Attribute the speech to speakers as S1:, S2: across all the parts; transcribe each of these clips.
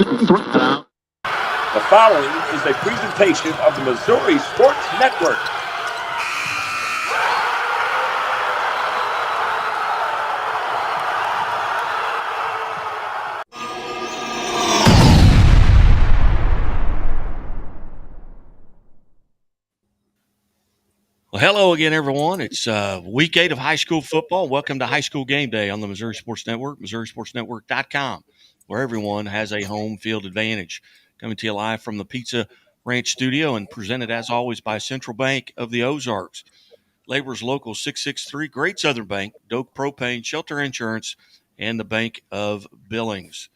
S1: The following is a presentation of the Missouri Sports Network.
S2: Well, hello again, everyone. It's week 8 of high school football. Welcome to High School Game Day on the Missouri Sports Network, MissouriSportsNetwork.com, where everyone has a home field advantage. Coming to you live from the Pizza Ranch studio and presented, as always, by Central Bank of the Ozarks, Labor's Local 663, Great Southern Bank, Doak Propane, Shelter Insurance, and the Bank of Billings.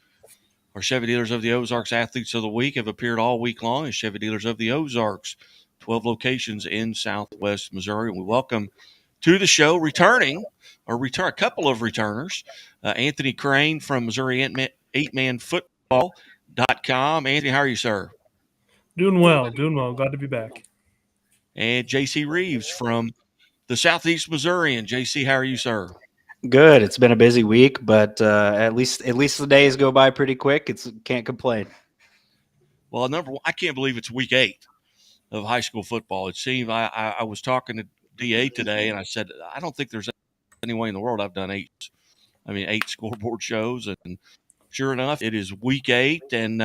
S2: Our Chevy Dealers of the Ozarks Athletes of the Week have appeared all week long as Chevy Dealers of the Ozarks, 12 locations in southwest Missouri. We welcome to the show a couple of returners. Anthony Crane from Missouri 8-Man Football.com. Anthony, how are you, sir?
S3: Doing well. Glad to be back.
S2: And JC Reeves from the Southeast Missourian. JC, how are you, sir?
S4: Good. It's been a busy week, but at least the days go by pretty quick. Can't complain.
S2: Well, number one, I can't believe it's week 8 of high school football. It seemed I was talking to DA today, and I said I don't think there's any way in the world I've done 8 scoreboard shows, and sure enough, it is week 8. And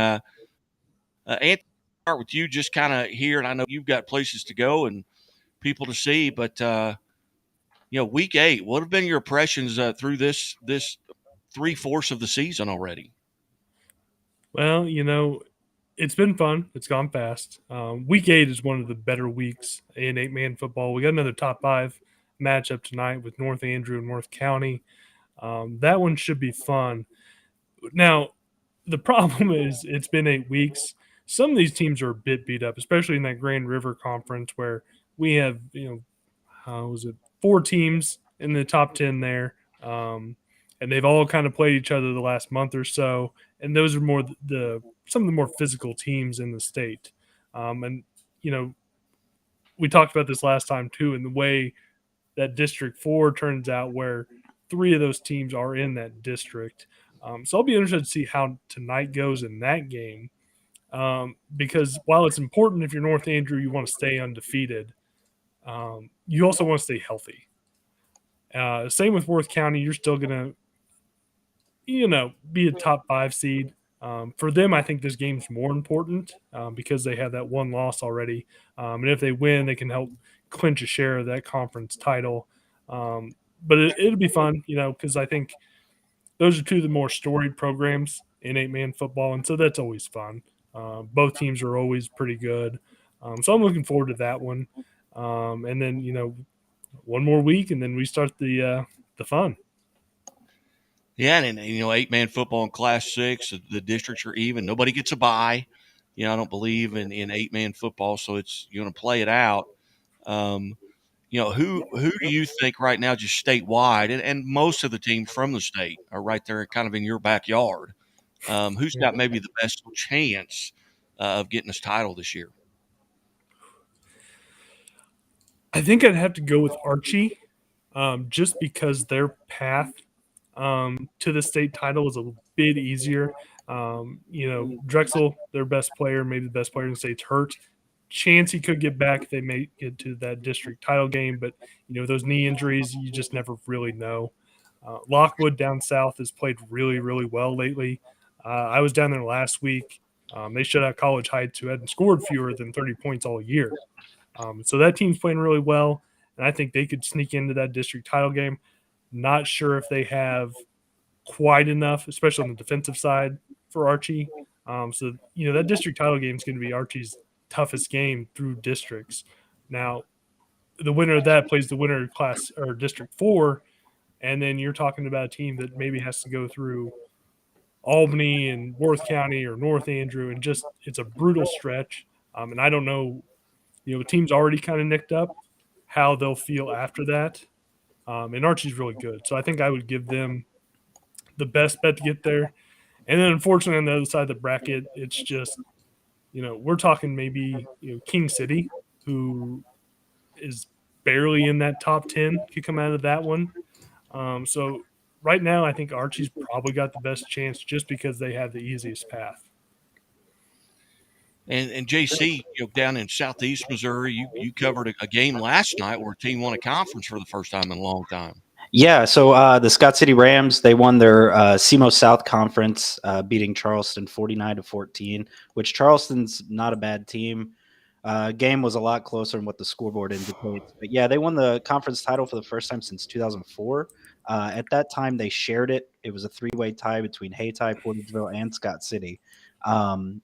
S2: Anthony, start with you, just kind of here, and I know you've got places to go and people to see, but week 8. What have been your impressions through this 3/4 of the season already?
S3: Well, it's been fun. It's gone fast. Week 8 is one of the better weeks in 8-man football. We got another top 5 matchup tonight with North Andrew and North County. That one should be fun. Now, the problem is it's been 8 weeks. Some of these teams are a bit beat up, especially in that Grand River Conference where we have, 4 teams in the top 10 there. And they've all kind of played each other the last month or so. And those are more some of the more physical teams in the state. We talked about this last time too, in the way that District 4 turns out, where 3 of those teams are in that district. So I'll be interested to see how tonight goes in that game. Because while it's important if you're North Andrew, you want to stay undefeated, you also want to stay healthy. Same with Worth County. You're still going to, be a top 5 seed. For them, I think this game's more important because they have that one loss already. And if they win, they can help clinch a share of that conference title. But it'll be fun, because I think those are 2 of the more storied programs in 8-man football. And so that's always fun. Both teams are always pretty good. So I'm looking forward to that one. And then, one more week, and then we start the fun.
S2: Yeah, and 8-man football in Class 6, the districts are even. Nobody gets a bye. I don't believe in 8-man football, so it's you're going to play it out. Who do you think right now, just statewide, and most of the teams from the state are right there, kind of in your backyard? Who's got maybe the best chance of getting this title this year?
S3: I think I'd have to go with Archie, just because their path to the state title is a bit easier. Drexel, their best player, maybe the best player in the state's hurt. Chance he could get back if they make it to that district title game, but those knee injuries, you just never really know. Lockwood down south has played really, really well lately. I was down there last week. They shut out College Heights, who hadn't scored fewer than 30 points all year. So that team's playing really well, and I think they could sneak into that district title game. Not sure if they have quite enough, especially on the defensive side, for Archie. So that district title game is going to be Archie's toughest game through districts. Now, the winner of that plays the winner of class or District 4, and then you're talking about a team that maybe has to go through Albany and Worth County or North Andrew, and just it's a brutal stretch. And I don't know, the team's already kind of nicked up how they'll feel after that. And Archie's really good, so I think I would give them the best bet to get there. And then, unfortunately, on the other side of the bracket, it's just we're talking maybe King City, who is barely in that top 10, could come out of that one. So right now, I think Archie's probably got the best chance just because they have the easiest path.
S2: And JC, down in Southeast Missouri, you covered a game last night where a team won a conference for the first time in a long time.
S4: Yeah, so the Scott City Rams, they won their SEMO South Conference, beating Charleston 49-14, which Charleston's not a bad team. Game was a lot closer than what the scoreboard indicates. But yeah, they won the conference title for the first time since 2004. At that time, they shared it. It was a three-way tie between Hayti, Porterville, and Scott City.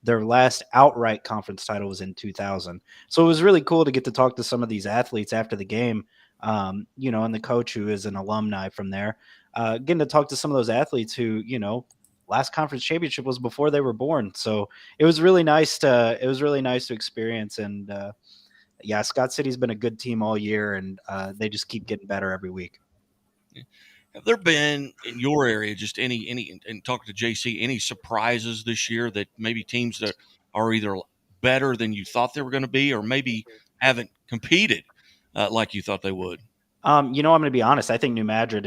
S4: Their last outright conference title was in 2000. So it was really cool to get to talk to some of these athletes after the game. And the coach who is an alumni from there, getting to talk to some of those athletes who, last conference championship was before they were born. So it was really nice to experience. And yeah, Scott City's been a good team all year, and they just keep getting better every week.
S2: Have there been in your area just any and talking to JC, any surprises this year that maybe teams that are either better than you thought they were going to be, or maybe haven't competed like you thought they would?
S4: I'm going to be honest. I think New Madrid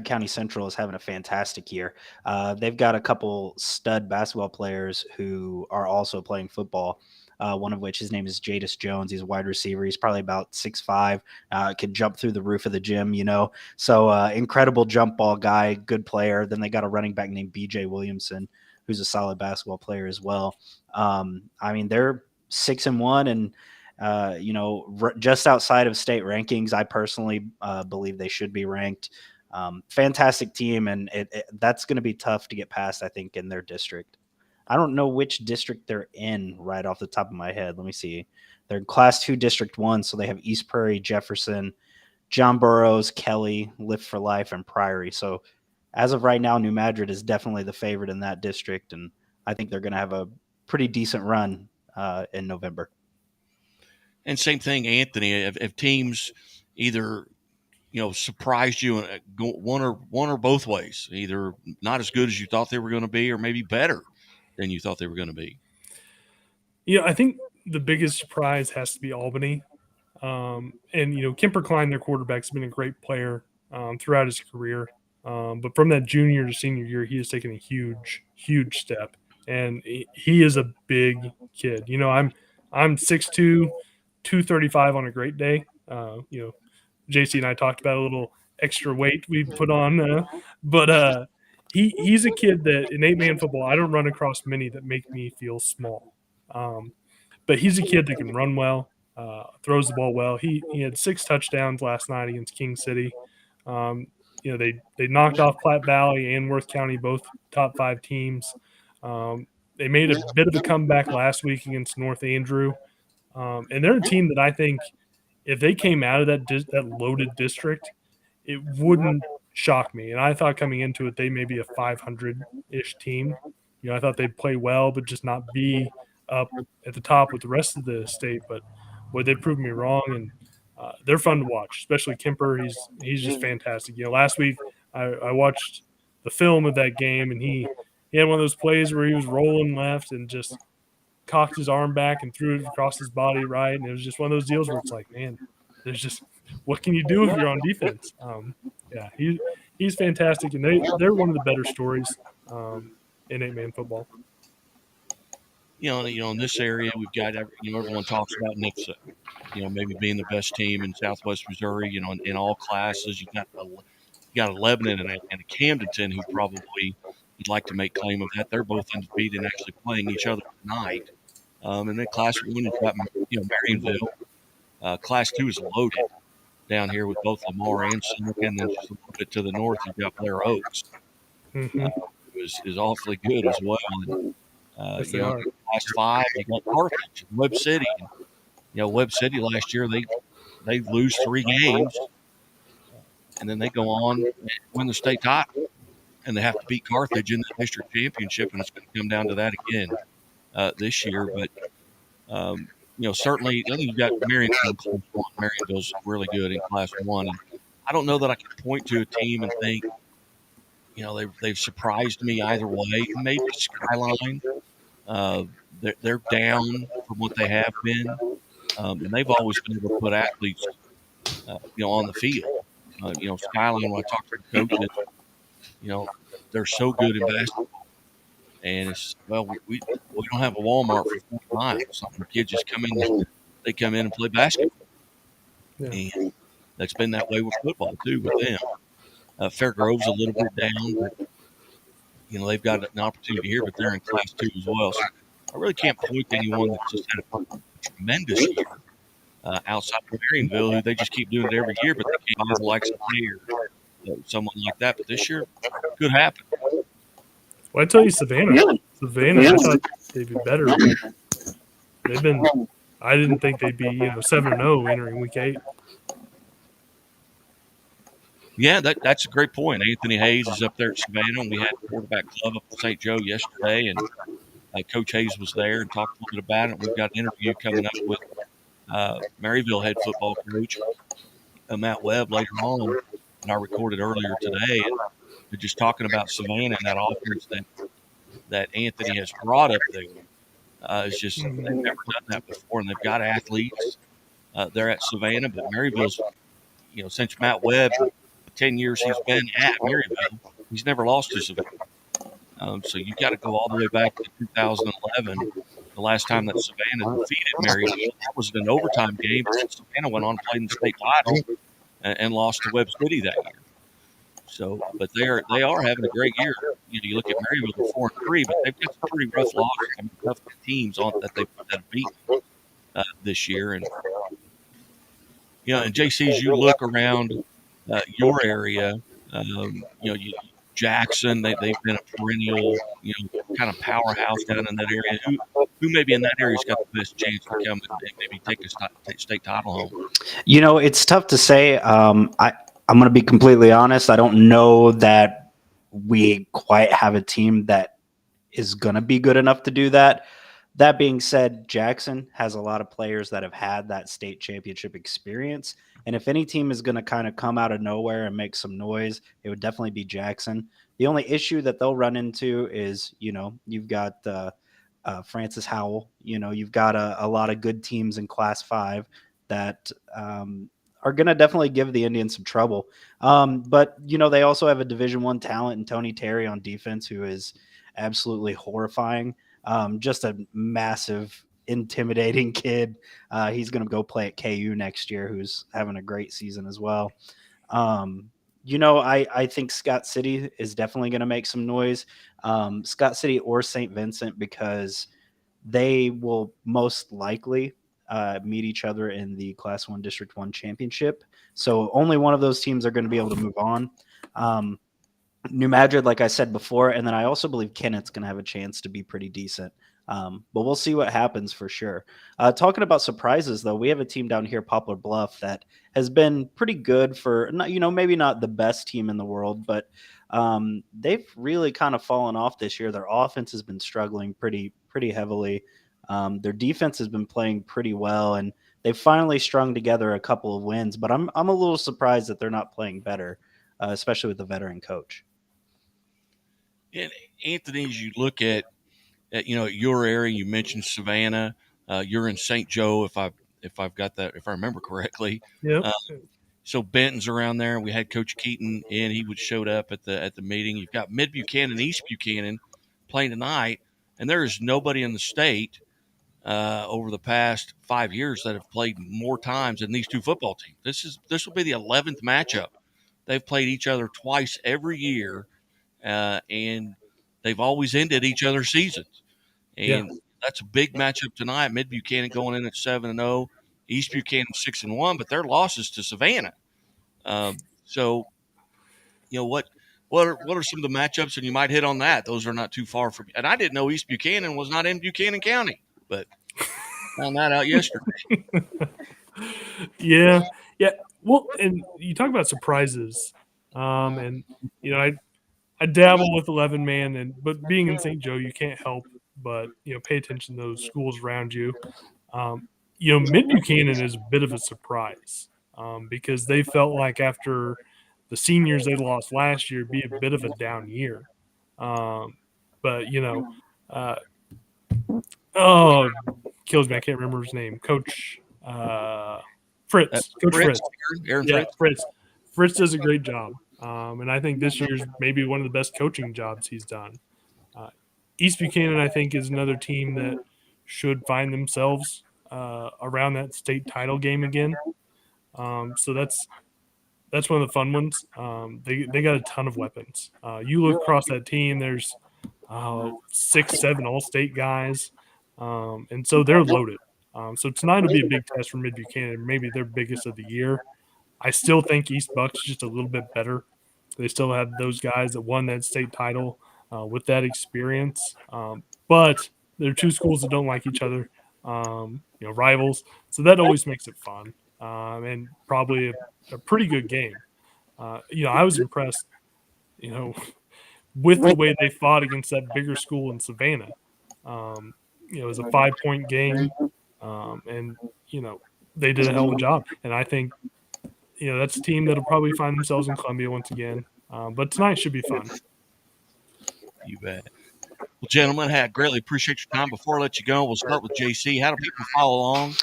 S4: County Central is having a fantastic year. They've got a couple stud basketball players who are also playing football. One of which, his name is Jadis Jones. He's a wide receiver. He's probably about 6'5", can jump through the roof of the gym, So incredible jump ball guy, good player. Then they got a running back named BJ Williamson, who's a solid basketball player as well. They're 6-1 and just outside of state rankings. I personally believe they should be ranked. Fantastic team, and that's going to be tough to get past, I think, in their district. I don't know which district they're in right off the top of my head. Let me see. They're in Class 2, District 1, so they have East Prairie, Jefferson, John Burroughs, Kelly, Lift for Life, and Priory. So as of right now, New Madrid is definitely the favorite in that district, and I think they're going to have a pretty decent run in November.
S2: And same thing, Anthony. If teams either surprised you one or both ways, either not as good as you thought they were going to be, or maybe better than you thought they were going to be.
S3: Yeah, I think the biggest surprise has to be Albany. Kemper Klein, their quarterback, has been a great player throughout his career. But from that junior to senior year, he has taken a huge, huge step. And he is a big kid. I'm 6'2", 235 on a great day. JC and I talked about a little extra weight we put on. But he's a kid that in 8-man football, I don't run across many that make me feel small. But he's a kid that can run well, throws the ball well. He had 6 touchdowns last night against King City. They knocked off Platte Valley and Worth County, both top 5 teams. They made a bit of a comeback last week against North Andrew. And they're a team that I think if they came out of that loaded district, it wouldn't shock me. And I thought coming into it, they may be a 500-ish team. I thought they'd play well, but just not be up at the top with the rest of the state. But boy, they proved me wrong, and they're fun to watch, especially Kemper. He's just fantastic. Last week I watched the film of that game, and he had one of those plays where he was rolling left and just cocked his arm back and threw it across his body right. And it was just one of those deals where it's like, man, there's just what can you do if you're on defense? He's fantastic, and they're one of the better stories in 8-man football.
S2: In this area, we've got everyone talks about NIFSA, maybe being the best team in Southwest Missouri. In all classes, you got a Lebanon and a Camdenton who probably would like to make claim of that. They're both undefeated and actually playing each other tonight. And then Class 1 has got Marionville. Class 2 is loaded down here with both Lamar and Sumner, and then just a little bit to the north, you've got Blair Oaks.
S3: Mm-hmm.
S2: Is awfully good as well. And,
S3: Yes, they are.
S2: Class 5, you got Carthage, Webb City. Webb City last year they lose 3 games, and then they go on and win the state title, and they have to beat Carthage in the district championship, and it's going to come down to that again this year. But certainly, I think you've got Marionville. Marionville's really good in Class 1, and I don't know that I can point to a team and think, they've surprised me either way. Maybe Skyline. They're down from what they have been, and they've always been able to put athletes, on the field. Skyline, when I talk to the coaches, they're so good in basketball. And it's, well, we don't have a Walmart for 40 miles. Some kids just come in, they come in and play basketball.
S3: Yeah.
S2: And that's been that way with football too with them. Fairgrove's a little bit down, but they've got an opportunity here, but they're in Class 2 as well. So I really can't point to anyone that's just had a tremendous year outside of Marionville, who they just keep doing it every year, but they can't buy like someone like that. But this year could happen.
S3: Well, I tell you, Savannah, I thought they'd be better. They've been. I didn't think they'd be 7-0 entering week 8.
S2: Yeah, that's a great point. Anthony Hayes is up there at Savannah, and we had the quarterback club up at St. Joe yesterday, and Coach Hayes was there and talked a little bit about it. We've got an interview coming up with Maryville head football coach Matt Webb later on, and I recorded earlier today. And we're just talking about Savannah and that offense that Anthony has brought up there. It's just they've never done that before, and they've got athletes there at Savannah. But Maryville's, since Matt Webb, 10 years he's been at Maryville, he's never lost to Savannah. So you got to go all the way back to 2011, the last time that Savannah defeated Maryville. That was an overtime game, but Savannah went on and played in the state title and lost to Webb City that year. So, but they are having a great year. You look at Maryville, they're 4-3, but they've got some pretty rough losses, tough teams that have beaten this year. And and JC, as you look around your area, Jackson, they've been a perennial, kind of powerhouse down in that area. Who maybe in that area's got the best chance to come and maybe take a state title home?
S4: It's tough to say. I'm going to be completely honest. I don't know that we quite have a team that is going to be good enough to do that. That being said, Jackson has a lot of players that have had that state championship experience. And if any team is going to kind of come out of nowhere and make some noise, it would definitely be Jackson. The only issue that they'll run into is, you've got Francis Howell. You've got a lot of good teams in Class 5 that are going to definitely give the Indians some trouble. But, they also have a Division I talent in Tony Terry on defense, who is absolutely horrifying. Just a massive, intimidating kid. He's going to go play at KU next year, who's having a great season as well. I think Scott City is definitely going to make some noise. Scott City or St. Vincent, because they will most likely meet each other in the Class 1 District 1 championship. So only one of those teams are going to be able to move on. New Madrid, like I said before, and then I also believe Kennett's going to have a chance to be pretty decent. But we'll see what happens for sure. Talking about surprises, though, we have a team down here, Poplar Bluff, that has been pretty good for, maybe not the best team in the world, but they've really kind of fallen off this year. Their offense has been struggling pretty heavily. Their defense has been playing pretty well, and they've finally strung together a couple of wins. But I'm a little surprised that they're not playing better, especially with the veteran coach.
S2: And Anthony, as you look at your area, you mentioned Savannah. You're in St. Joe, if I've got that, if I remember correctly.
S3: Yep.
S2: So Benton's around there. We had Coach Keaton in. He showed up at the meeting. You've got Mid Buchanan, East Buchanan playing tonight, and there is nobody in the state over the past 5 years that have played more times than these two football teams. This will be the 11th matchup. They've played each other twice every year. And they've always ended each other's seasons. And that's a big matchup tonight. Mid Buchanan going in at 7-0, East Buchanan 6-1, but their losses to Savannah. So, what are some of the matchups, and you might hit on that. Those are not too far from. And I didn't know East Buchanan was not in Buchanan County, but found that out yesterday.
S3: Yeah. Well, and you talk about surprises, and I dabble with 11-man, but being in St. Joe, you can't help but pay attention to those schools around you. Mid Buchanan is a bit of a surprise because they felt like after the seniors they lost last year, be a bit of a down year. But kills me. I can't remember his name. Coach Fritz. Coach Fritz.
S2: Aaron
S3: Fritz. Fritz does a great job. And I think this year's maybe one of the best coaching jobs he's done. East Buchanan, I think, is another team that should find themselves around that state title game again. So that's one of the fun ones. They got a ton of weapons. You look across that team, there's 6, 7 all-state guys, and so they're loaded. So tonight will be a big test for Mid Buchanan, maybe their biggest of the year. I still think East Buck's just a little bit better. They still have those guys that won that state title with that experience, but they're two schools that don't like each other, rivals. So that always makes it fun and probably a pretty good game. I was impressed, with the way they fought against that bigger school in Savannah. It was a 5-point game, and they did a hell of a job. And I think that's a team that'll probably find themselves in Columbia once again. But tonight should be fun.
S2: You bet. Well, gentlemen, I greatly appreciate your time. Before I let you go, we'll start with JC. How do people follow along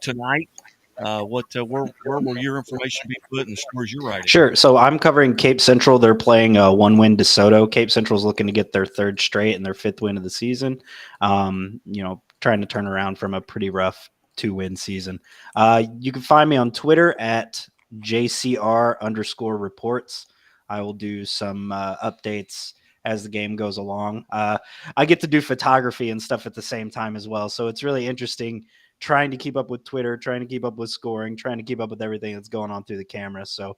S2: tonight? Where will your information be put and the scores you're writing?
S4: Sure. So I'm covering Cape Central. They're playing 1-win DeSoto. Cape Central's looking to get their 3rd straight and their 5th win of the season. Trying to turn around from a pretty rough 2-win season. You can find me on Twitter at JCR_reports. I will do some updates as the game goes along. I get to do photography and stuff at the same time as well. So it's really interesting trying to keep up with Twitter, trying to keep up with scoring, trying to keep up with everything that's going on through the camera. So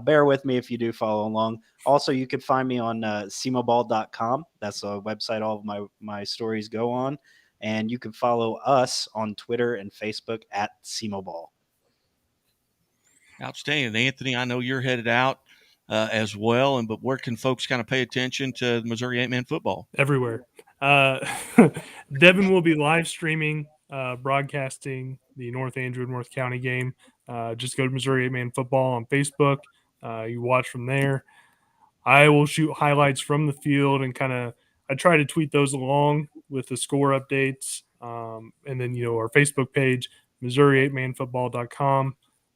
S4: bear with me if you do follow along. Also, you can find me on semoball.com. That's a website all of my stories go on. And you can follow us on Twitter and Facebook at semoball.
S2: Outstanding. Anthony, I know you're headed out as well, but where can folks kind of pay attention to Missouri 8-man football?
S3: Everywhere. Devin will be live streaming, broadcasting the North Andrew and North County game. Just go to Missouri 8-man football on Facebook. You watch from there. I will shoot highlights from the field and I try to tweet those along with the score updates. And then, our Facebook page, Missouri8manfootball.com.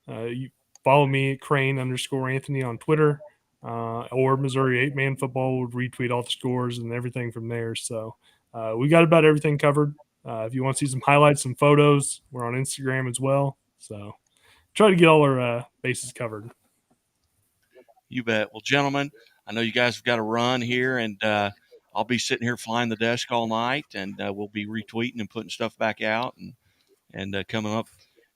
S3: You follow me at Crane_Anthony on Twitter, or Missouri 8-man football will retweet all the scores and everything from there. So we got about everything covered. If you want to see some highlights, some photos, we're on Instagram as well. So try to get all our bases covered.
S2: You bet. Well, gentlemen, I know you guys have got to run here, and I'll be sitting here flying the desk all night, and we'll be retweeting and putting stuff back out, and coming up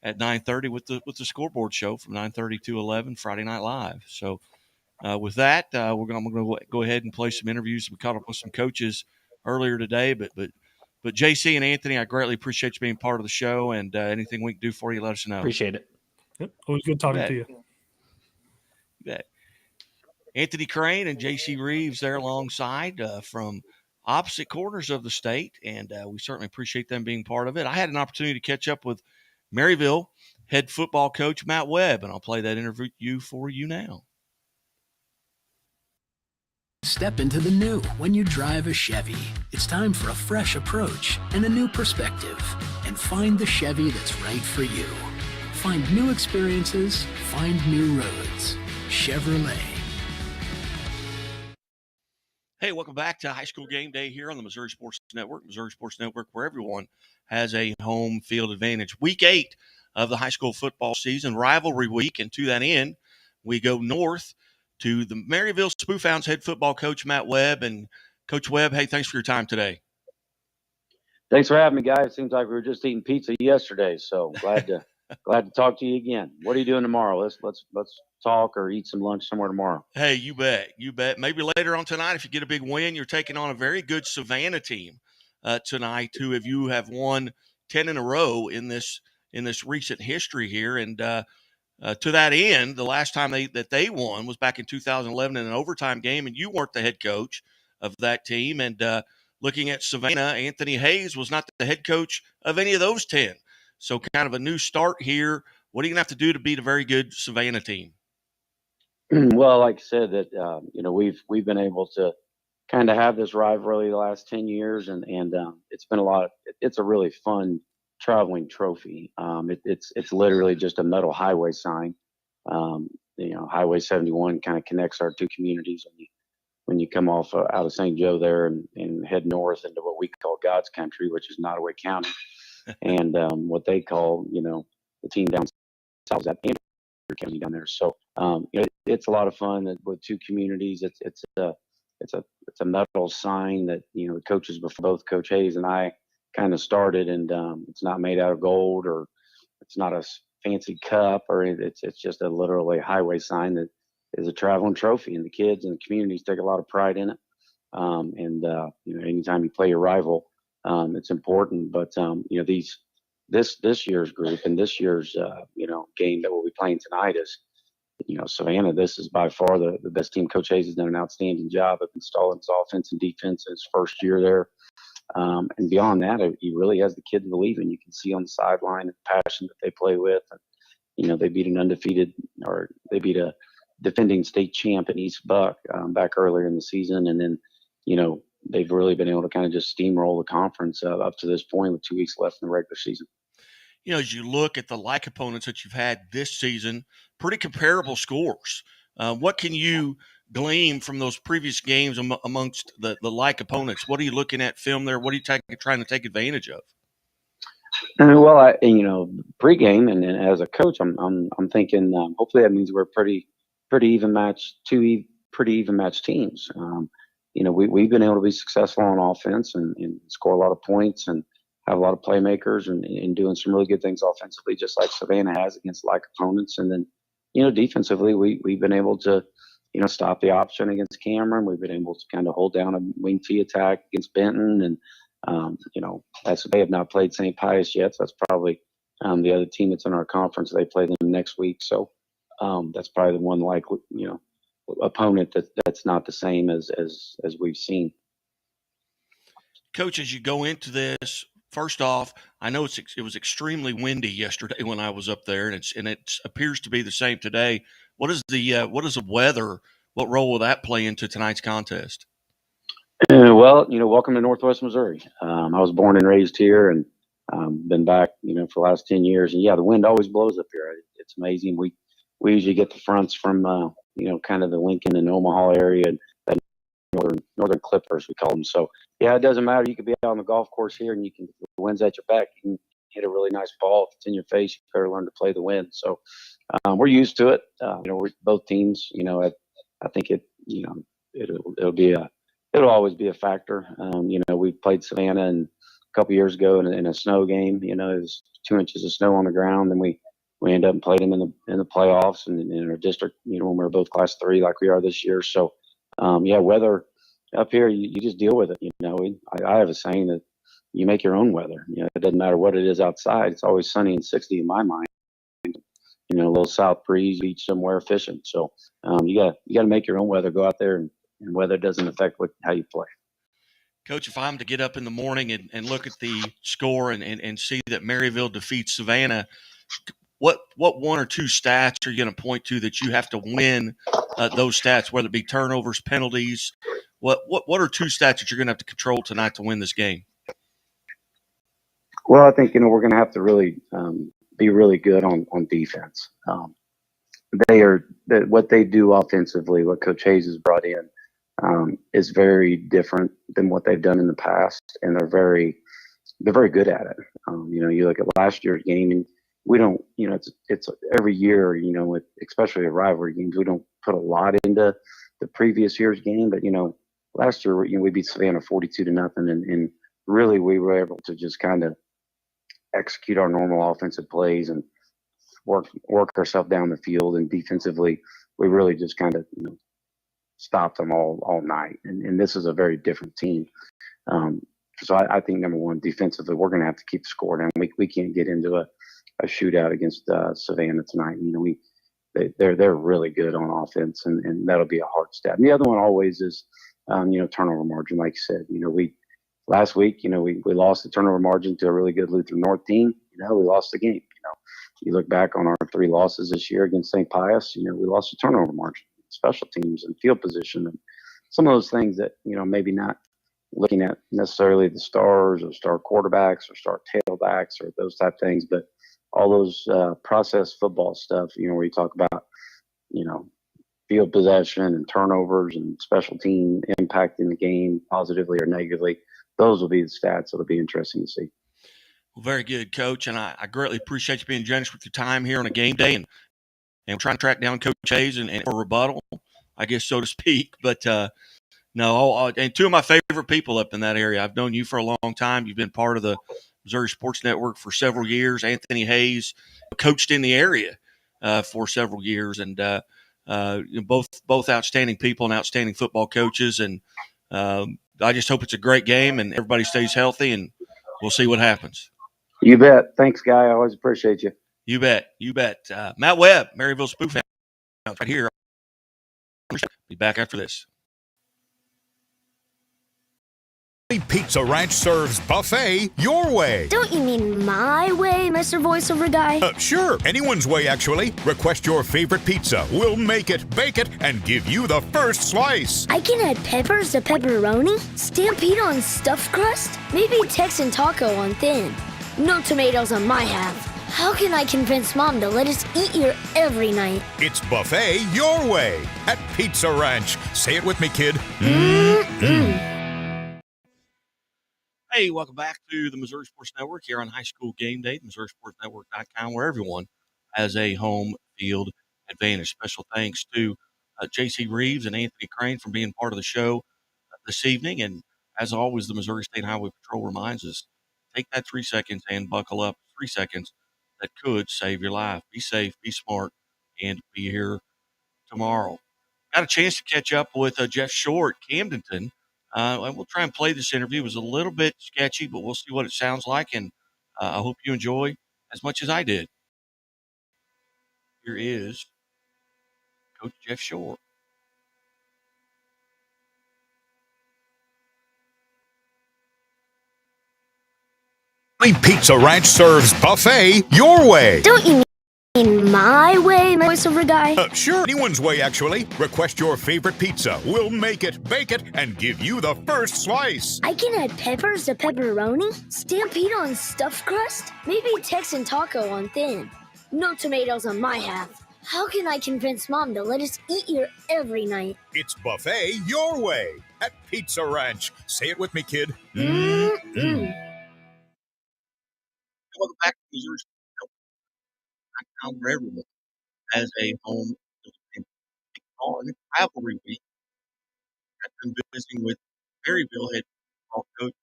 S2: at 9:30 with the scoreboard show from 9:30 to 11 Friday Night Live. So with that, I'm going to go ahead and play some interviews. We caught up with some coaches earlier today, but JC and Anthony, I greatly appreciate you being part of the show, and anything we can do for you, let us know.
S4: Appreciate it.
S3: Yep. Always good talking to you.
S2: You bet. Anthony Crane and JC Reeves there alongside from opposite corners of the state, and we certainly appreciate them being part of it. I had an opportunity to catch up with Maryville head football coach Matt Webb, and I'll play that interview for you now.
S5: Step into the new when you drive a Chevy. It's time for a fresh approach and a new perspective, and find the Chevy that's right for you. Find new experiences, find new roads. Chevrolet.
S2: Hey, welcome back to High School Game Day here on the Missouri Sports Network, where everyone has a home field advantage. Week 8 of the high school football season, rivalry week, and to that end, we go north to the Maryville Spoofhounds head football coach, Matt Webb. And Coach Webb, hey, thanks for your time today.
S6: Thanks for having me, guys. It seems like we were just eating pizza yesterday, so glad to talk to you again. What are you doing tomorrow? Let's talk or eat some lunch somewhere tomorrow.
S2: Hey, you bet. Maybe later on tonight, if you get a big win, you're taking on a very good Savannah team tonight, who you have won 10 in a row in this recent history here. And to that end, the last time they won was back in 2011 in an overtime game, and you weren't the head coach of that team. And looking at Savannah, Anthony Hayes was not the head coach of any of those 10. So kind of a new start here. What are you going to have to do to beat a very good Savannah team?
S6: Well, like I said, that we've been able to kind of have this rivalry the last 10 years, and it's been it's a really fun traveling trophy. It's literally just a metal highway sign. Highway 71 kind of connects our two communities when you come off out of St. Joe there and head north into what we call God's country, which is Nottoway County, and what they call, the team down south is that Andrew County down there. So it's a lot of fun with two communities. It's a metal sign that the coaches before, both Coach Hayes and I, kind of started, and it's not made out of gold, or it's not a fancy cup, or it's just a literally highway sign that is a traveling trophy, and the kids and the communities take a lot of pride in it. Anytime you play your rival, it's important. But this year's group and this year's game that we'll be playing tonight is, Savannah. This is by far the best team. Coach Hayes has done an outstanding job of installing his offense and defense in his first year there. And beyond that, he really has the kids believing. You can see on the sideline the passion that they play with. And, they beat they beat a defending state champ in East Buck back earlier in the season. And then, they've really been able to kind of just steamroll the conference up to this point with 2 weeks left in the regular season.
S2: As you look at the like opponents that you've had this season, pretty comparable scores. What can you glean from those previous games amongst the like opponents? What are you looking at film there? What are you trying to take advantage of?
S6: Well, pregame and as a coach, I'm thinking hopefully that means we're pretty even matched, pretty even matched teams. We've been able to be successful on offense and score a lot of points and have a lot of playmakers and doing some really good things offensively, just like Savannah has against like opponents. And then, defensively, we've been able to, stop the option against Cameron. We've been able to kind of hold down a wing T attack against Benton. And, they have not played St. Pius yet. So that's probably the other team that's in our conference. They play them next week. So that's probably the one opponent that's not the same as we've seen.
S2: Coach, as you go into this, first off, I know it was extremely windy yesterday when I was up there, and it appears to be the same today. What is the weather? What role will that play into tonight's contest?
S6: Well, welcome to Northwest Missouri. I was born and raised here, and been back, for the last 10 years. And yeah, the wind always blows up here. It's amazing. We usually get the fronts from kind of the Lincoln and Omaha area, and northern clippers, we call them. So yeah, it doesn't matter. You could be out on the golf course here, and the wind's at your back. You can hit a really nice ball. If it's in your face, you better learn to play the wind. So we're used to it. We're both teams. I think it'll always be a factor. We played Savannah a couple years ago in a snow game. It was 2 inches of snow on the ground, and we ended up and played them in the playoffs and in our district. When we were both Class 3 like we are this year. So weather up here, you just deal with it. I have a saying that you make your own weather. It doesn't matter what it is outside. It's always sunny and 60 in my mind. A little south breeze, beach somewhere fishing. So you got to make your own weather. Go out there, and weather doesn't affect how you play.
S2: Coach, if I'm to get up in the morning and look at the score and see that Maryville defeats Savannah, what one or two stats are you going to point to that you have to win those stats, whether it be turnovers, penalties? What are two stats that you're going to have to control tonight to win this game?
S6: Well, I think we're going to have to really be really good on defense. What they do offensively, what Coach Hayes has brought in, is very different than what they've done in the past, and they're very good at it. You look at last year's game, and we don't, it's every year, especially at rivalry games, we don't put a lot into the previous year's game, but last year, we beat Savannah 42-0, and really we were able to just kind of execute our normal offensive plays and work ourselves down the field, and defensively, we really just kind of stopped them all night. And this is a very different team. So I think number one, defensively, we're going to have to keep the score down. We can't get into a shootout against Savannah tonight. They're really good on offense, and that'll be a hard stat. And the other one always is turnover margin. Like you said, last week, we lost the turnover margin to a really good Luther North team. We lost the game. You look back on our 3 losses this year against St. Pius, we lost the turnover margin, special teams and field position, and some of those things that, maybe not looking at necessarily the stars or star quarterbacks or star tailbacks or those type of things, but all those process football stuff, where you talk about, field possession and turnovers and special team impacting the game positively or negatively. Those will be the stats that'll be interesting to see.
S2: Well, very good, Coach. And I greatly appreciate you being generous with your time here on a game day. And we're trying to track down Coach Hayes and for rebuttal, I guess, so to speak. But no, and two of my favorite people up in that area. I've known you for a long time. You've been part of the Missouri Sports Network for several years. Anthony Hayes coached in the area for several years, and both outstanding people and outstanding football coaches. And I just hope it's a great game and everybody stays healthy, and we'll see what happens.
S6: You bet. Thanks, Guy. I always appreciate you.
S2: You bet. You bet. Matt Webb, Maryville Spoof House, right here. Be back after this.
S7: Pizza Ranch serves buffet your way.
S8: Don't you mean my way, Mr. Voiceover Guy?
S7: Sure, anyone's way, actually. Request your favorite pizza. We'll make it, bake it, and give you the first slice.
S8: I can add peppers to pepperoni, Stampede on stuffed crust, maybe Texan taco on thin. No tomatoes on my half. How can I convince Mom to let us eat here every night?
S7: It's buffet your way at Pizza Ranch. Say it with me, kid.
S2: Hey, welcome back to the Missouri Sports Network here on High School Game Day, MissouriSportsNetwork.com, where everyone has a home field advantage. Special thanks to J.C. Reeves and Anthony Crane for being part of the show this evening. And as always, the Missouri State Highway Patrol reminds us, take that 3 seconds and buckle up. 3 seconds that could save your life. Be safe, be smart, and be here tomorrow. Got a chance to catch up with Jeff Short, Camdenton. And we'll try and play this interview. It was a little bit sketchy, but we'll see what it sounds like. And I hope you enjoy as much as I did. Here is Coach Jeff Short.
S7: Pizza Ranch serves buffet your way.
S8: Don't you mean my way, Voiceover Guy?
S7: Sure, anyone's way, actually. Request your favorite pizza. We'll make it, bake it, and give you the first slice.
S8: I can add peppers to pepperoni, Stampede on stuffed crust, maybe Texan taco on thin. No tomatoes on my half. How can I convince Mom to let us eat here every night?
S7: It's buffet your way at Pizza Ranch. Say it with me, kid.
S2: Welcome back to Missouri Sports where everyone has a home on rivalry week. I've been visiting with Maryville head football coach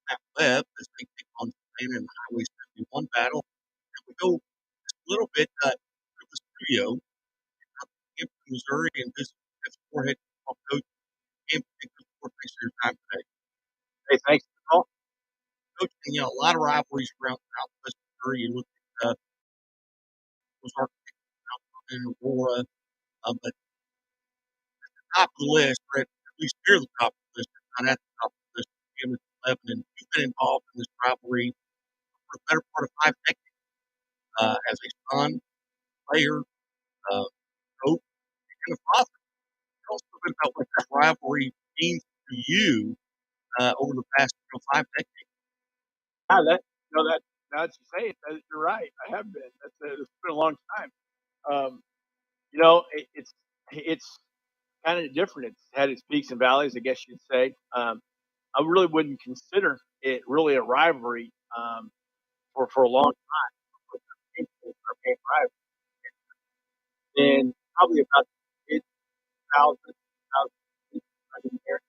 S2: Matt Webb as they take on Savannah in the Highway 71 battle. And we go just a little bit to the studio in Missouri and visit F4 head football coach and thanks for your time today.
S9: Hey, thanks for the call.
S2: Coach, a lot of rivalries around Southwest Missouri. You look at Ozark and Aurora, but at the top of the list, or at least near the top of the list, not at the top of the list, Camden 11, and you've been involved in this rivalry for the better part of 5 decades as a son, player, coach, and a father. Tell us a little bit about what that rivalry means to you over the past 5 decades.
S9: Now that you say it, you're right. I have been. It's been a long time. It's kind of different. It's had its peaks and valleys, I guess you'd say. I really wouldn't consider it really a rivalry for a long time. Our main rivalry. And probably about 2000, I've been there.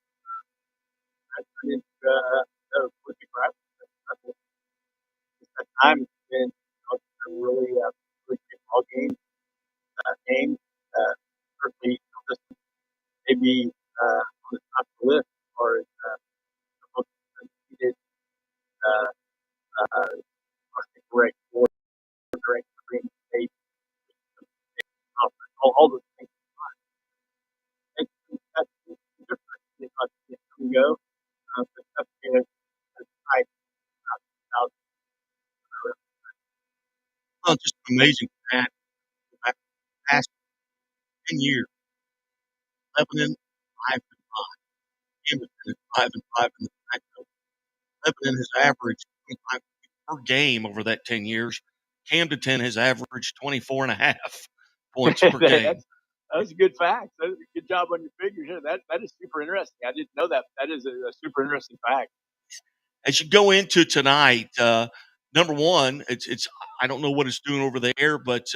S9: I turned into a wicked rivalry. That time it's been a really good ball game. Certainly maybe on the top of the list as far as the most competed, direct four, direct three, state, all those things. That's different. It's not just come and go. But that's been a tight
S2: Well, just amazing that the past 10 years, Lebanon 5-5, Camden is 5-5 in the Pac-12. Lebanon has averaged 25 per game over that 10 years. Camden has averaged 24.5 points per game.
S9: That's a good fact. That's a good job on your figures. Yeah, that is super interesting. I didn't know that. That is a super interesting fact.
S2: As you go into tonight, number one, it's I don't know what it's doing over there, but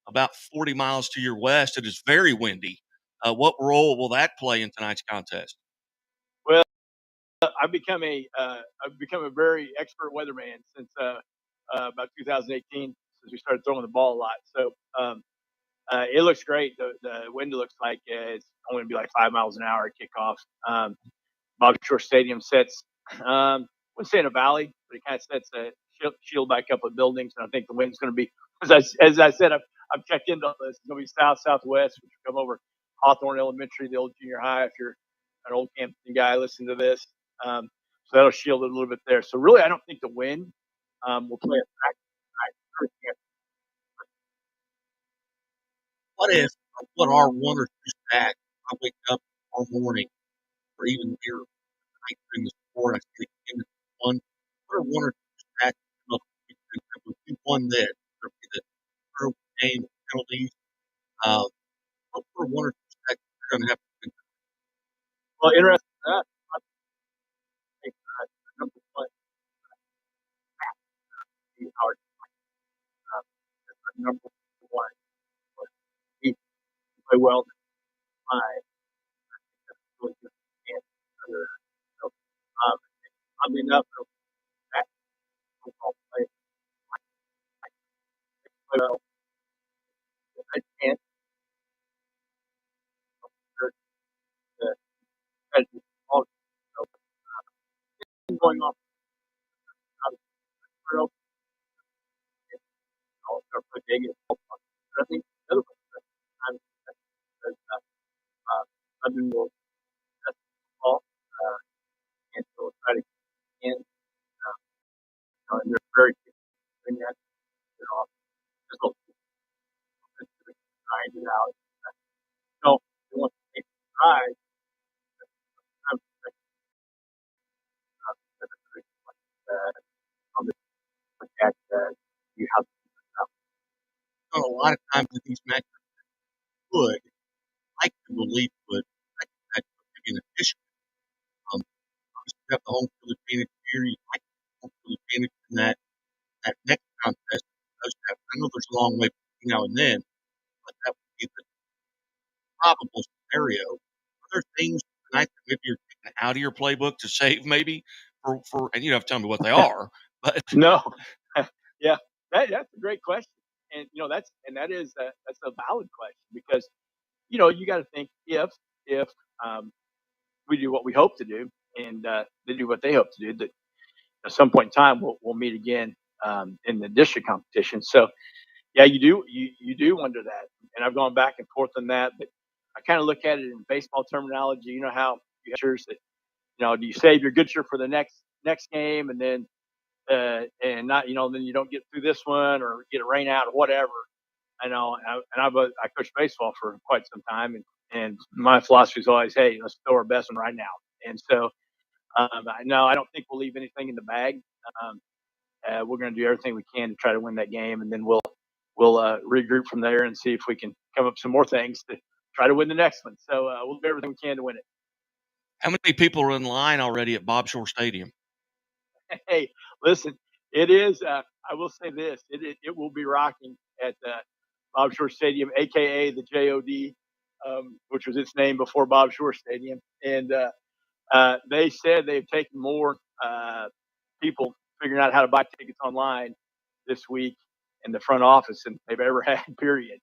S2: about 40 miles to your west, it is very windy. What role will that play in tonight's contest?
S9: Well, I've become a very expert weatherman since about 2018, since we started throwing the ball a lot. So it looks great. The wind looks like it's only going to be like 5 miles an hour at kickoff. Bobby Shore Stadium sits, I wouldn't say in a valley, but it kind of sets a shield by a couple of buildings. And I think the wind's going to be, as I said, I've checked into all this. It's going to be southwest, which will come over Hawthorne Elementary, the old junior high. If you're an old Camden guy, listen to this. So that'll shield it a little bit there. So really, I don't think the wind will play a factor.
S2: What are one or two stats I wake up all morning or even here night during the sport? I sleep in one. What are one or two stats if you won this, or the early game penalties? What are one or two stats you're going to have to do?
S9: Well, interesting. I think number one, hard. Number one, he play well. I really good. So, I'm enough of that football play. Well, I can't all going off out of the world. I'll start putting it. But I think the other one, I've been more football, and so try to get in. And they're very good in that. Just a grind it out. So they want to take the drive. I'm on the fact that you have
S2: A lot of times in these matches, would like to believe would like that in addition. Obviously, you have the home field advantage here. You like the home field advantage in that next contest. I know there's a long way between now and then, but that would be the probable scenario. Are there things tonight that maybe you're taking out of your playbook to save maybe for and you don't have to tell me what they are, but
S9: no. Yeah, that's a great question, and that's a valid question because you got to think if we do what we hope to do and they do what they hope to do, that at some point in time we'll meet again in the district competition. So yeah, you do wonder that, and I've gone back and forth on that, but I kind of look at it in baseball terminology. You know how you have that do you save your good shirt for the next game and then and not then you don't get through this one or get a rain out or whatever. I know, and I coached baseball for quite some time, and my philosophy is always, hey, let's throw our best one right now. And so, no, I don't think we'll leave anything in the bag. We're going to do everything we can to try to win that game, and then we'll regroup from there and see if we can come up with some more things to try to win the next one. So we'll do everything we can to win it.
S2: how many people are in line already at Bob Shore Stadium?
S9: Hey, listen, it is. I will say this: it will be rocking at Bob Shore Stadium, aka the JOD, which was its name before Bob Shore Stadium. And they said they've taken more people figuring out how to buy tickets online this week in the front office than they've ever had. Period.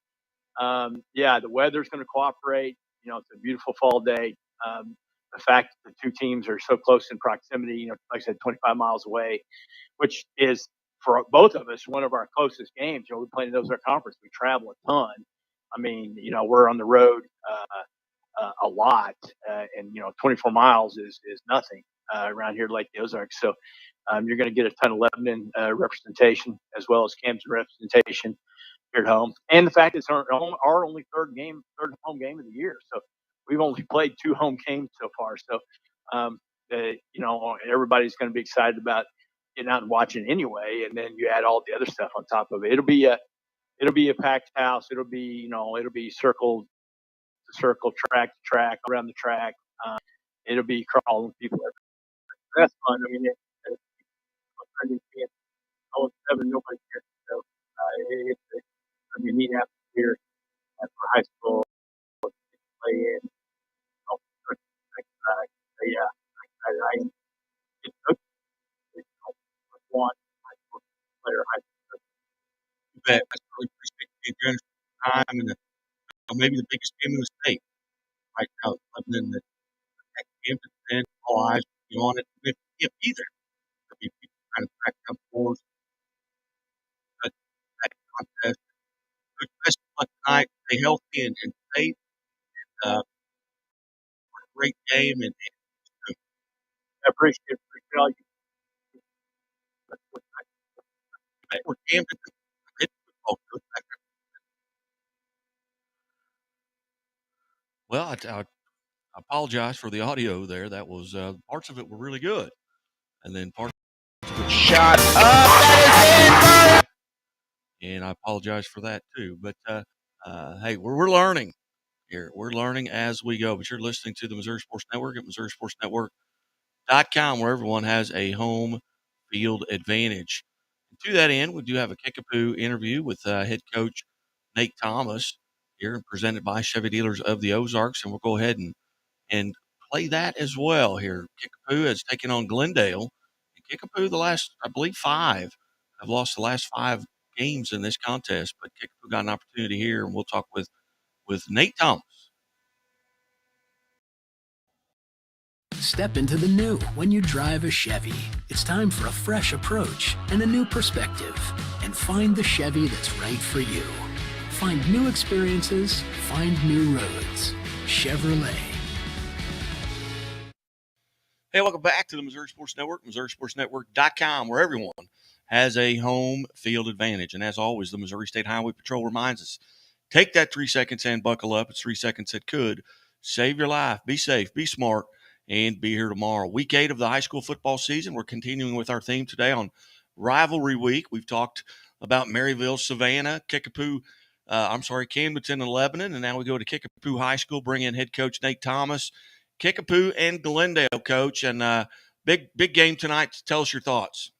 S9: Yeah, the weather's going to cooperate. It's a beautiful fall day. The fact that the two teams are so close in proximity, like I said, 25 miles away, which is for both of us one of our closest games. We play in those conference. We travel a ton. I mean, we're on the road a lot, and 24 miles is nothing around here, Lake the Ozarks. So you're going to get a ton of Lebanon representation as well as Camden representation here at home. And the fact it's our only third home game of the year. So we've only played 2 home games so far. So everybody's going to be excited about getting out and watching anyway. And then you add all the other stuff on top of it. It'll be a packed house. It'll be circled circle track to track around the track. It'll be crawling people everywhere. That's fun. I mean, it's 7, nobody cares. So it's gonna be a neat atmosphere for high school to play in. Yeah, I it's good. It's one high school player, high school.
S2: You bet. I really appreciate you joining us for the time and maybe the biggest game in the state right now. Lebanon, the next game and all eyes will be on it. If either, there'll be people trying to track down scores, that contest. Good best of luck tonight. Stay healthy and safe. Great game and
S9: I appreciate all you.
S2: we're Camden. It's football coach back there. Well, I apologize for the audio there. That was parts of it were really good, and then parts of it
S7: Shot up. That
S2: and I apologize for that too. But hey, we're learning here. We're learning as we go. But you're listening to the Missouri Sports Network at MissouriSportsNetwork.com, where everyone has a home field advantage. And to that end, we do have a Kickapoo interview with head coach Nate Thomas here, presented by Chevy Dealers of the Ozarks, and we'll go ahead and play that as well here. Kickapoo has taken on Glendale. And Kickapoo, the last, I believe, 5 have lost the last 5 games in this contest, but Kickapoo got an opportunity here, and we'll talk with Nate Thomas.
S5: Step into the new when you drive a Chevy. It's time for a fresh approach and a new perspective. And find the Chevy that's right for you. Find new experiences, find new roads. Chevrolet.
S2: Hey, welcome back to the Missouri Sports Network, MissouriSportsNetwork.com, where everyone has a home field advantage. And as always, the Missouri State Highway Patrol reminds us, take that 3 seconds and buckle up. It's 3 seconds that could save your life. Be safe, be smart, and be here tomorrow. Week 8 of the high school football season. We're continuing with our theme today on Rivalry Week. We've talked about Maryville, Savannah, Camdenton and Lebanon, and now we go to Kickapoo High School, bring in head coach Nate Thomas. Kickapoo and Glendale, coach, and big game tonight. Tell us your thoughts.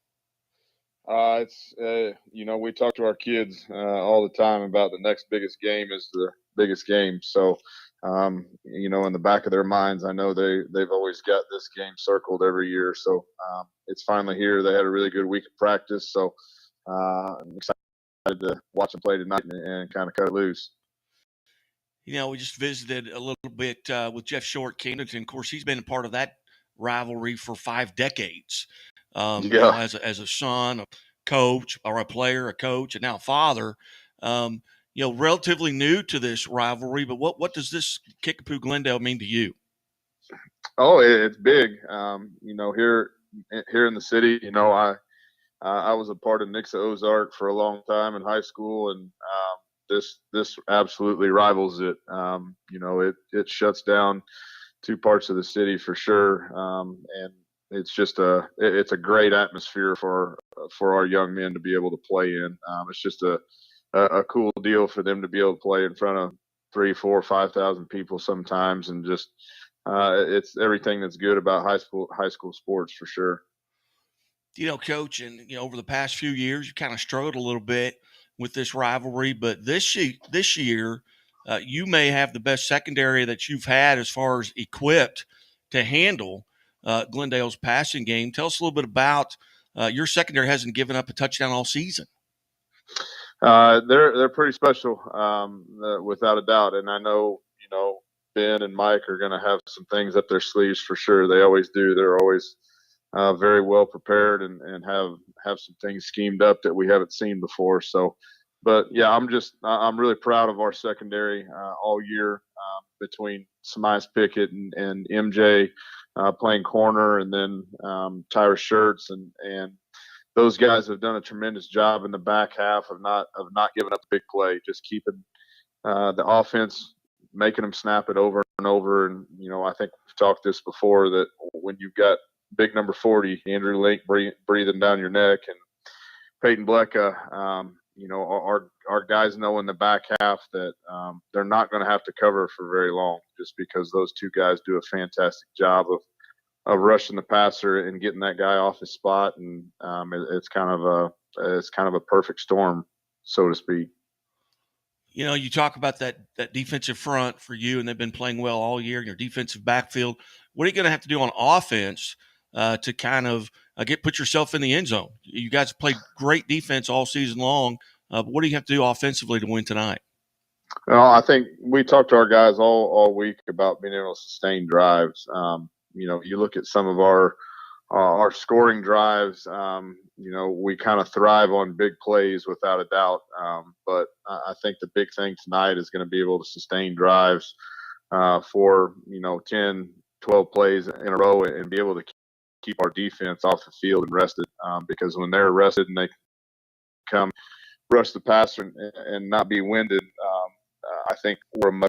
S10: It's we talk to our kids all the time about the next biggest game is the biggest game. So, in the back of their minds, I know they've always got this game circled every year. So it's finally here. They had a really good week of practice. So I'm excited to watch them play tonight and kind of cut it loose.
S2: We just visited a little bit with Jeff Short, Camdenton. Of course, he's been a part of that rivalry for 5 decades. As a son, a coach, or a player, a coach, and now a father. Relatively new to this rivalry, but what does this Kickapoo Glendale mean to you?
S10: Oh, it's big. Here in the city, I was a part of Nixa Ozark for a long time in high school, and this absolutely rivals it. It shuts down 2 parts of the city for sure, and it's just it's a great atmosphere for our young men to be able to play in. It's just a cool deal for them to be able to play in front of 3,000, 4,000, 5,000 people sometimes, and just it's everything that's good about high school sports for sure.
S2: Coach, and over the past few years, you kind of struggled a little bit with this rivalry, but this year, you may have the best secondary that you've had as far as equipped to handle Glendale's passing game. Tell us a little bit about your secondary. Hasn't given up a touchdown all season.
S10: They're pretty special, without a doubt. And I know, Ben and Mike are going to have some things up their sleeves for sure. They always do. They're always very well prepared and have some things schemed up that we haven't seen before. So, but yeah, I'm really proud of our secondary all year, between Samias Pickett and MJ playing corner, and then Tyra Shirts and those guys have done a tremendous job in the back half of not giving up a big play, just keeping the offense, making them snap it over and over. And, I think we've talked this before, that when you've got big number 40, Andrew Link breathing down your neck, and Peyton Blecka, our guys know in the back half that they're not going to have to cover for very long, just because those two guys do a fantastic job of rushing the passer and getting that guy off his spot, and it's kind of a perfect storm, so to speak.
S2: You talk about that defensive front for you, and they've been playing well all year. Your defensive backfield. What are you going to have to do on offense to kind of put yourself in the end zone? You guys played great defense all season long. But what do you have to do offensively to win tonight?
S10: Well, I think we talked to our guys all week about being able to sustain drives. You look at some of our scoring drives. We kind of thrive on big plays without a doubt. But I think the big thing tonight is going to be able to sustain drives for 10, 12 plays in a row and be able to keep our defense off the field and rested. Because when they're rested and they come rush the passer and not be winded, I think we're a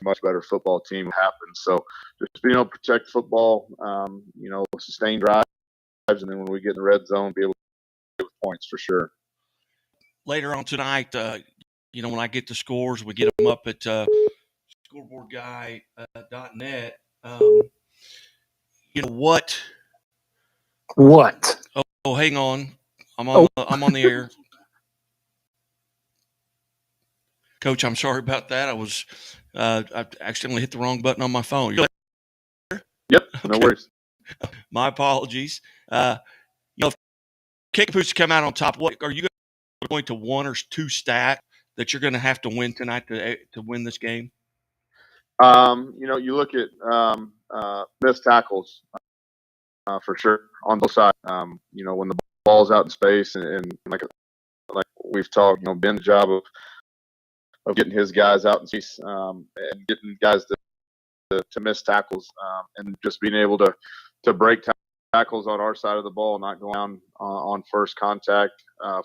S10: much better football team happens. So just being able to protect football, sustain drives, and then when we get in the red zone, be able to give points for sure.
S2: Later on tonight, when I get the scores, we get them up at scoreboardguy.net. What?
S11: What?
S2: Oh, hang on. I'm on the air. Coach, I'm sorry about that. I accidentally hit the wrong button on my phone. You're
S10: Yep, no worries.
S2: My apologies. If Kickapoos come out on top, what are you going to one or two stat that you're going to have to win tonight to win this game?
S10: You look at missed tackles for sure on both sides. When the ball's out in space and like we've talked, Ben, the job of getting his guys out in space and getting guys to miss tackles and just being able to break tackles on our side of the ball, not go down on first contact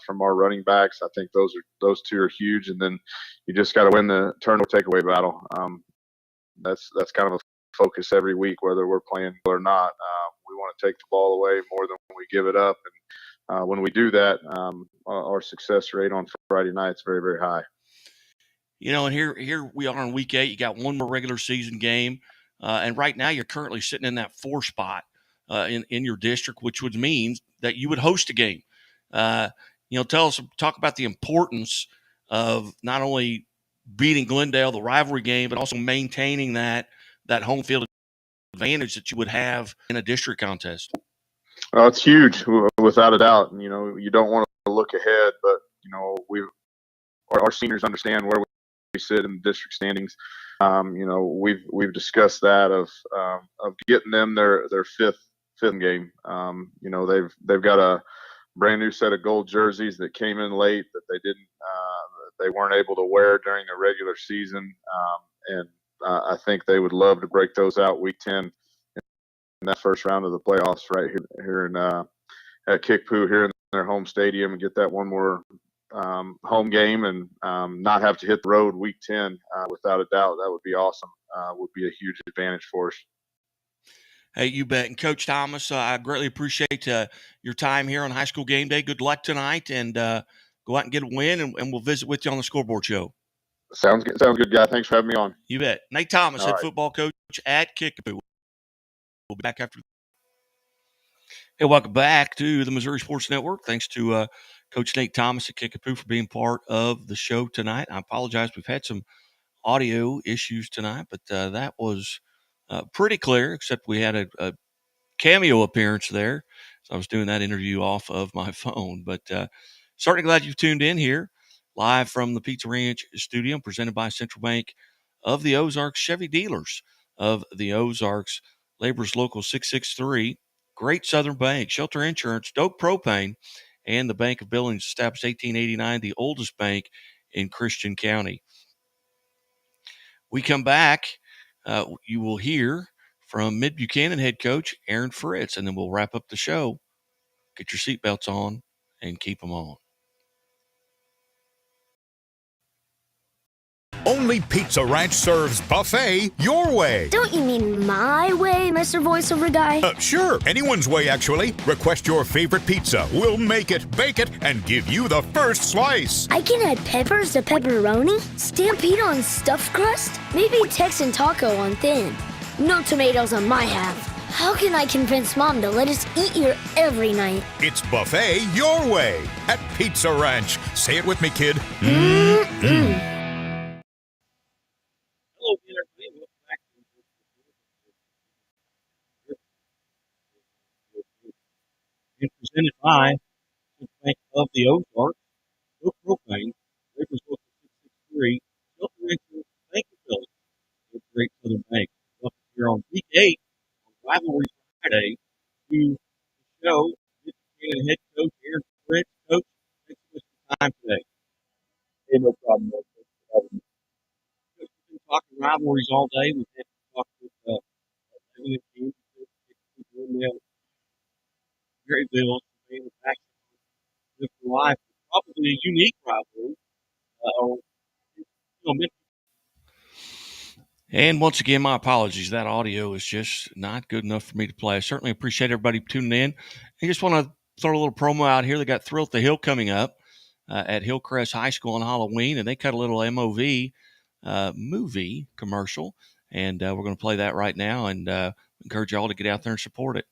S10: from our running backs. I think those two are huge. And then you just got to win the turnover takeaway battle. That's kind of a focus every week, whether we're playing or not. We want to take the ball away more than we give it up. And when we do that, our success rate on Friday night is very, very high.
S2: And here we are in week 8. You got one more regular season game. And right now you're currently sitting in that 4 spot in your district, which would mean that you would host a game. Talk about the importance of not only beating Glendale, the rivalry game, but also maintaining that home field advantage that you would have in a district contest.
S10: Well, it's huge, without a doubt. And, you don't want to look ahead, but, our seniors understand where we sit in the district standings. We've discussed that of getting them their fifth game. They've got a brand new set of gold jerseys that came in late that they weren't able to wear during the regular season. And I think they would love to break those out week 10 in that first round of the playoffs right here in at Kickapoo here in their home stadium and get that one more home game and not have to hit the road week 10 without a doubt. That would be awesome. Would be a huge advantage for us.
S2: Hey, you bet. And Coach Thomas, I greatly appreciate your time here on High School Game Day. Good luck tonight, and go out and get a win, and we'll visit with you on the Scoreboard Show.
S10: Sounds good, guy. Thanks for having me on.
S2: You bet. Nate Thomas, head
S10: right.
S2: football coach at Kickapoo. We'll be back after. Hey, welcome back to the Missouri Sports Network. Thanks to Coach Nate Thomas at Kickapoo for being part of the show tonight. I apologize. We've had some audio issues tonight, but that was pretty clear, except we had a cameo appearance there. So I was doing that interview off of my phone. But certainly glad you've tuned in here live from the Pizza Ranch studio, presented by Central Bank of the Ozarks, Chevy Dealers of the Ozarks, Labor's Local 663, Great Southern Bank, Shelter Insurance, Doak Propane, and the Bank of Billings, established 1889, the oldest bank in Christian County. We come back, you will hear from Mid-Buchanan head coach Aaron Fritz, and then we'll wrap up the show. Get your seatbelts on and keep them on.
S7: Only Pizza Ranch serves buffet your way.
S8: Don't you mean my way, Mr. Voiceover Guy?
S7: Sure, anyone's way actually. Request your favorite pizza. We'll make it, bake it, and give you the first slice.
S8: I can add peppers to pepperoni, Stampede on stuffed crust, maybe Texan taco on thin. No tomatoes on my half. How can I convince Mom to let us eat here every night?
S7: It's buffet your way at Pizza Ranch. Say it with me, kid.
S2: Hello again, everybody. Welcome back to presented by the Bank of the Ozarks, Bill Propane, Rivers Local 663, Shelter Rancher, Bank of Philly, the Great Southern Bank. Welcome here on week 8 on Rivalry Friday to the show. Michigan head coach Aaron Fritz. Coach, thanks for some time today.
S1: Hey, no problem. No problem.
S2: We've been talking rivalries all day. We've had to talk with Evan and James, Garyville, back with life. Probably a unique rivalry. And once again, my apologies. That audio is just not good enough for me to play. I certainly appreciate everybody tuning in. I just want to throw a little promo out here. They got Thrill at the Hill coming up at Hillcrest High School on Halloween, and they cut a little MOV movie commercial, and we're going to play that right now, and encourage you all to get out there and support it.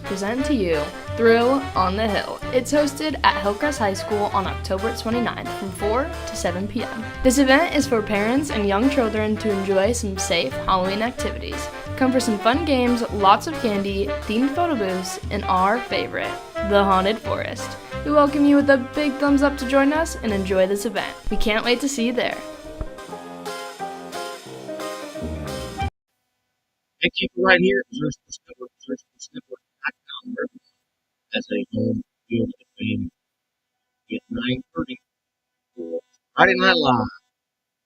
S12: Present to you Thrill on the Hill. It's hosted at Hillcrest High School on October 29th from 4 to 7 p.m. This event is for parents and young children to enjoy some safe Halloween activities. Come for some fun games, lots of candy, themed photo booths, and our favorite, the Haunted Forest. We welcome you with a big thumbs up to join us and enjoy this event. We can't wait to see you there.
S2: And keep it right here at Missouri Sports Network, MissouriSportsNetwork.com, as a home field advantage. At 9:30 for Friday Night Live.